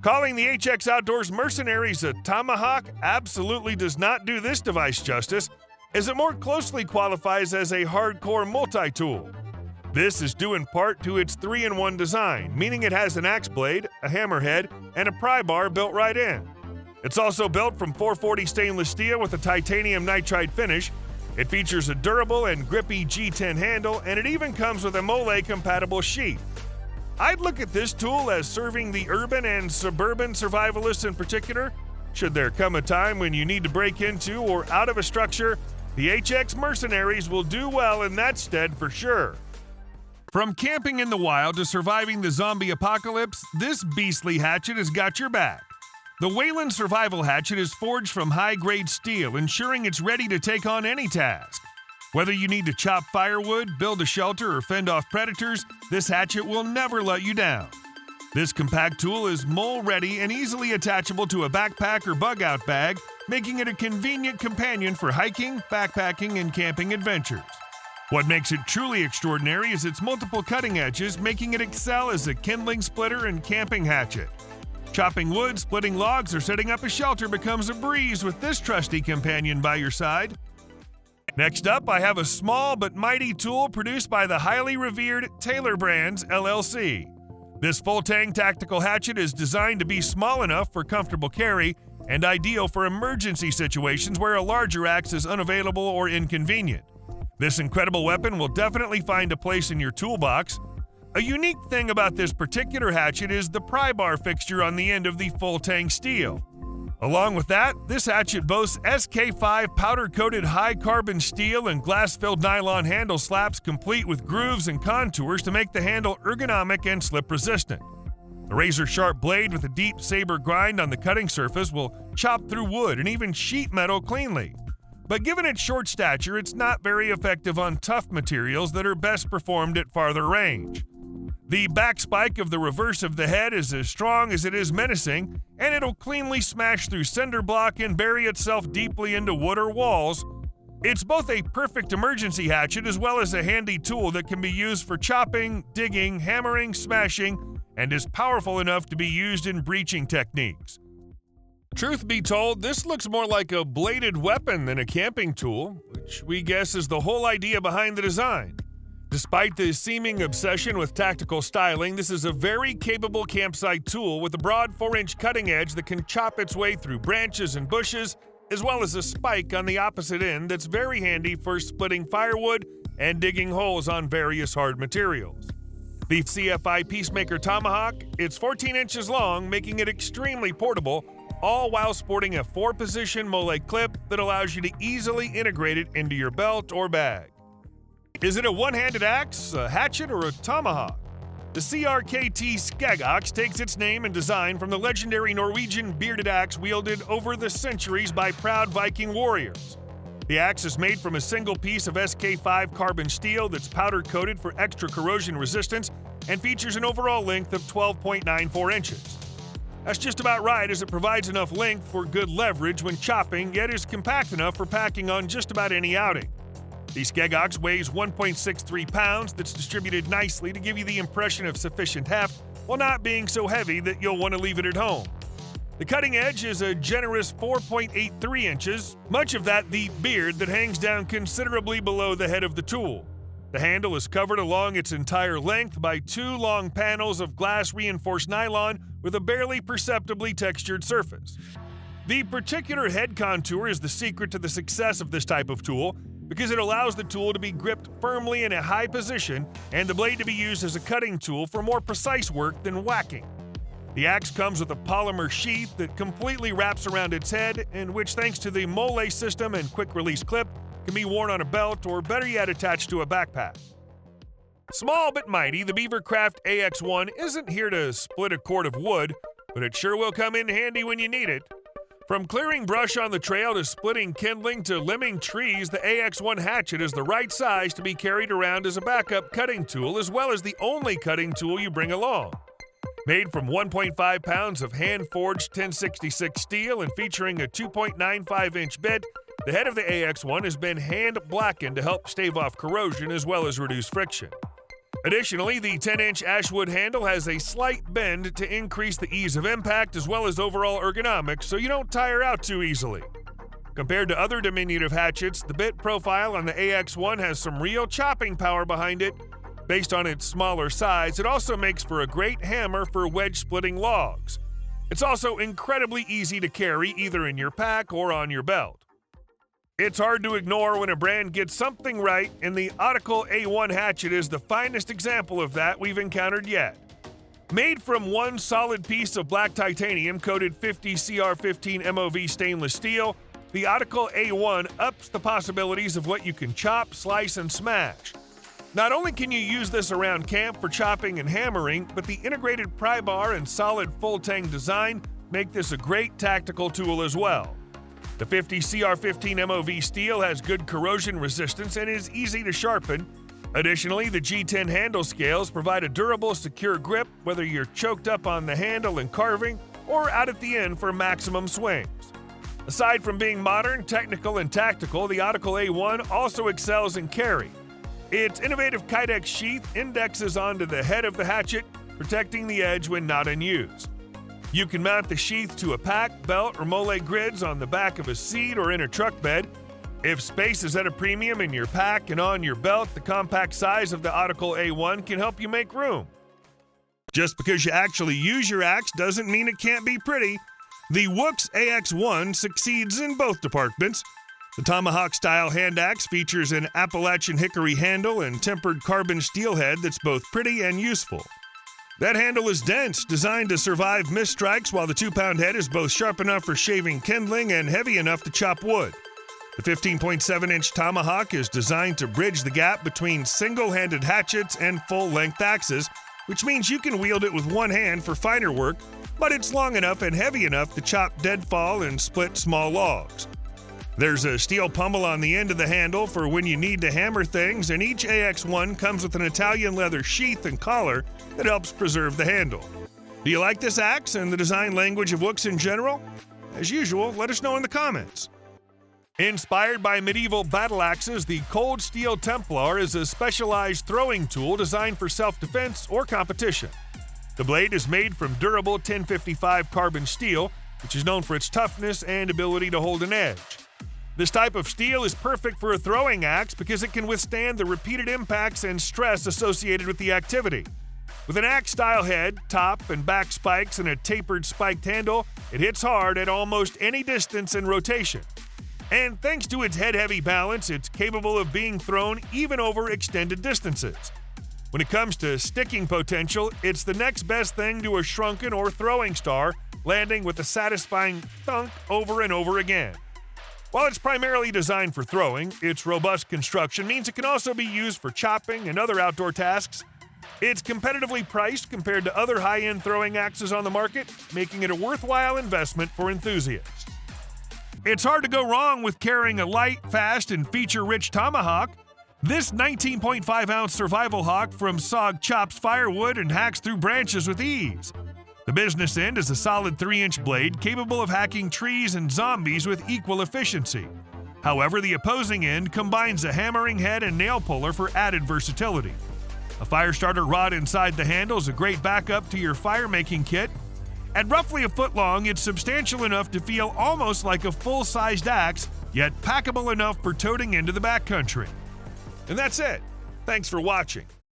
Calling the HX Outdoors Mercenaries a Tomahawk absolutely does not do this device justice, as it more closely qualifies as a hardcore multi-tool. This is due in part to its 3-in-1 design, meaning it has an axe blade, a hammerhead, and a pry bar built right in. It's also built from 440 stainless steel with a titanium nitride finish. It features a durable and grippy G10 handle, and it even comes with a Mole-compatible sheath. I'd look at this tool as serving the urban and suburban survivalists in particular. Should there come a time when you need to break into or out of a structure, the HX Mercenaries will do well in that stead for sure. From camping in the wild to surviving the zombie apocalypse, this beastly hatchet has got your back. The Whin Survival Hatchet is forged from high-grade steel, ensuring it's ready to take on any task. Whether you need to chop firewood, build a shelter, or fend off predators, this hatchet will never let you down. This compact tool is mole-ready and easily attachable to a backpack or bug-out bag, making it a convenient companion for hiking, backpacking, and camping adventures. What makes it truly extraordinary is its multiple cutting edges, making it excel as a kindling splitter and camping hatchet. Chopping wood, splitting logs, or setting up a shelter becomes a breeze with this trusty companion by your side. Next up, I have a small but mighty tool produced by the highly revered Taylor Brands, LLC. This full-tang tactical hatchet is designed to be small enough for comfortable carry and ideal for emergency situations where a larger axe is unavailable or inconvenient. This incredible weapon will definitely find a place in your toolbox. A unique thing about this particular hatchet is the pry bar fixture on the end of the full-tang steel. Along with that, this hatchet boasts SK5 powder-coated high-carbon steel and glass-filled nylon handle slaps complete with grooves and contours to make the handle ergonomic and slip-resistant. The razor-sharp blade with a deep saber grind on the cutting surface will chop through wood and even sheet metal cleanly. But given its short stature, it's not very effective on tough materials that are best performed at farther range. The back spike of the reverse of the head is as strong as it is menacing, and it'll cleanly smash through cinder block and bury itself deeply into wood or walls. It's both a perfect emergency hatchet as well as a handy tool that can be used for chopping, digging, hammering, smashing, and is powerful enough to be used in breaching techniques. Truth be told, this looks more like a bladed weapon than a camping tool, which we guess is the whole idea behind the design. Despite the seeming obsession with tactical styling, this is a very capable campsite tool with a broad 4-inch cutting edge that can chop its way through branches and bushes, as well as a spike on the opposite end that's very handy for splitting firewood and digging holes on various hard materials. The CFI Peacemaker Tomahawk, it's 14 inches long, making it extremely portable, all while sporting a 4-position mole clip that allows you to easily integrate it into your belt or bag. Is it a one-handed axe, a hatchet, or a tomahawk? The CRKT Skeggox takes its name and design from the legendary Norwegian bearded axe wielded over the centuries by proud Viking warriors. The axe is made from a single piece of SK5 carbon steel that's powder-coated for extra corrosion resistance and features an overall length of 12.94 inches. That's just about right, as it provides enough length for good leverage when chopping, yet is compact enough for packing on just about any outing. The Skeggox weighs 1.63 pounds that's distributed nicely to give you the impression of sufficient heft while not being so heavy that you'll want to leave it at home. The cutting edge is a generous 4.83 inches, much of that the beard that hangs down considerably below the head of the tool. The handle is covered along its entire length by 2 long panels of glass-reinforced nylon with a barely perceptibly textured surface. The particular head contour is the secret to the success of this type of tool, because it allows the tool to be gripped firmly in a high position and the blade to be used as a cutting tool for more precise work than whacking. The axe comes with a polymer sheath that completely wraps around its head, and which, thanks to the mole system and quick-release clip, can be worn on a belt or better yet attached to a backpack. Small but mighty, the Beavercraft AX1 isn't here to split a cord of wood, but it sure will come in handy when you need it. From clearing brush on the trail to splitting kindling to limbing trees, the AX1 hatchet is the right size to be carried around as a backup cutting tool, as well as the only cutting tool you bring along. Made from 1.5 pounds of hand-forged 1066 steel and featuring a 2.95-inch bit, the head of the AX1 has been hand-blackened to help stave off corrosion as well as reduce friction. Additionally, the 10-inch ashwood handle has a slight bend to increase the ease of impact as well as overall ergonomics so you don't tire out too easily. Compared to other diminutive hatchets, the bit profile on the AX1 has some real chopping power behind it. Based on its smaller size, it also makes for a great hammer for wedge-splitting logs. It's also incredibly easy to carry either in your pack or on your belt. It's hard to ignore when a brand gets something right, and the Oknife A1 hatchet is the finest example of that we've encountered yet. Made from one solid piece of black titanium coated 50 CR15 MOV stainless steel, the Oknife A1 ups the possibilities of what you can chop, slice, and smash. Not only can you use this around camp for chopping and hammering, but the integrated pry bar and solid full-tang design make this a great tactical tool as well. The 50 CR15 MOV steel has good corrosion resistance and is easy to sharpen. Additionally, the G10 handle scales provide a durable, secure grip whether you're choked up on the handle and carving or out at the end for maximum swings. Aside from being modern, technical, and tactical, the Oknife A1 also excels in carry. Its innovative Kydex sheath indexes onto the head of the hatchet, protecting the edge when not in use. You can mount the sheath to a pack, belt, or mole grids on the back of a seat or in a truck bed. If space is at a premium in your pack and on your belt, the compact size of the Oknife A1 can help you make room. Just because you actually use your axe doesn't mean it can't be pretty. The Wess AX1 succeeds in both departments. The Tomahawk-style hand axe features an Appalachian hickory handle and tempered carbon steel head that's both pretty and useful. That handle is dense, designed to survive missed strikes, while the 2-pound head is both sharp enough for shaving kindling and heavy enough to chop wood. The 15.7-inch Tomahawk is designed to bridge the gap between single-handed hatchets and full-length axes, which means you can wield it with one hand for finer work, but it's long enough and heavy enough to chop deadfall and split small logs. There's a steel pommel on the end of the handle for when you need to hammer things, and each AX1 comes with an Italian leather sheath and collar that helps preserve the handle. Do you like this axe and the design language of Wess in general? As usual, let us know in the comments. Inspired by medieval battle axes, the Cold Steel Templar is a specialized throwing tool designed for self-defense or competition. The blade is made from durable 1055 carbon steel, which is known for its toughness and ability to hold an edge. This type of steel is perfect for a throwing axe because it can withstand the repeated impacts and stress associated with the activity. With an axe-style head, top and back spikes, and a tapered spiked handle, it hits hard at almost any distance and rotation. And thanks to its head-heavy balance, it's capable of being thrown even over extended distances. When it comes to sticking potential, it's the next best thing to a shrunken or throwing star, landing with a satisfying thunk over and over again. While it's primarily designed for throwing, its robust construction means it can also be used for chopping and other outdoor tasks. It's competitively priced compared to other high-end throwing axes on the market, making it a worthwhile investment for enthusiasts. It's hard to go wrong with carrying a light, fast, and feature-rich Tomahawk. This 19.5-ounce Survival Hawk from SOG chops firewood and hacks through branches with ease. The business end is a solid 3-inch blade capable of hacking trees and zombies with equal efficiency. However, the opposing end combines a hammering head and nail puller for added versatility. A fire starter rod inside the handle is a great backup to your fire-making kit. At roughly a foot long, it's substantial enough to feel almost like a full-sized axe, yet packable enough for toting into the backcountry. And that's it. Thanks for watching.